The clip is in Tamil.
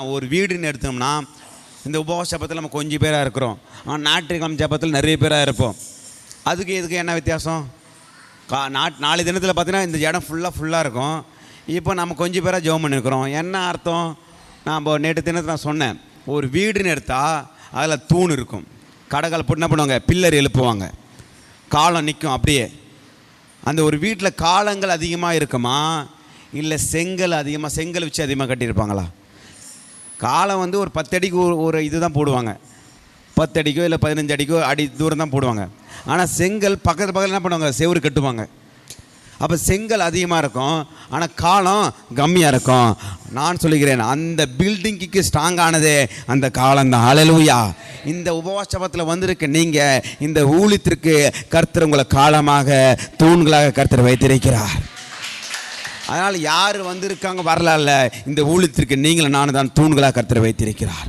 ஒரு வீடுன்னு எடுத்தோம்னா இந்த உபவாச ஜெபத்தில் நம்ம கொஞ்சம் பேராக இருக்கிறோம். ஆனால் ஞாயிற்றுக்கிழமை ஜெபத்தில் நிறைய பேராக இருப்போம். அதுக்கு இதுக்கு என்ன வித்தியாசம்? நாலு தினத்தில் பார்த்தீங்கன்னா இந்த இடம் ஃபுல்லாக இருக்கும். இப்போ நம்ம கொஞ்சம் பேராக ஜெபம் பண்ணியிருக்கிறோம். என்ன அர்த்தம்? நான் நேற்று தினத்தில் நான் சொன்னேன், ஒரு வீடுன்னு எடுத்தால் அதில் தூண் இருக்கும். கடைக்கால் போட்டு என்ன பண்ணுவாங்க, பில்லர் எழுப்புவாங்க, காலம் நிற்கும் அப்படியே. அந்த ஒரு வீட்டில் காலங்கள் அதிகமாக இருக்குமா இல்லை செங்கல் வச்சு அதிகமாக கட்டியிருப்பாங்களா? காலம் ஒரு 10 அடிக்கு ஒரு இது தான் போடுவாங்க, 10 அடிக்கோ இல்லை 15 அடிக்கோ அடி தூரம் தான் போடுவாங்க. ஆனால் செங்கல் பக்கத்தில் என்ன பண்ணுவாங்க, செவுறு கட்டுவாங்க. அப்போ செங்கல் அதிகமாக இருக்கும், ஆனால் காலம் கம்மியாக இருக்கும். நான் சொல்லுகிறேன், அந்த பில்டிங்க்கு ஸ்ட்ராங்கானதே அந்த காலம்தான். ஹல்லேலூயா! இந்த உபவாச ஜெபத்தில் வந்திருக்க நீங்கள், இந்த ஊழியத்திற்கு கர்த்தர் உங்களை காலமாக தூண்களாக கர்த்தர் வைத்திருக்கிறார். அதனால் யார் வந்திருக்காங்க வரல, இந்த ஊழியத்திற்கு நீங்களும் நானும் தான் தூண்களாக கர்த்தர் வைத்திருக்கிறார்.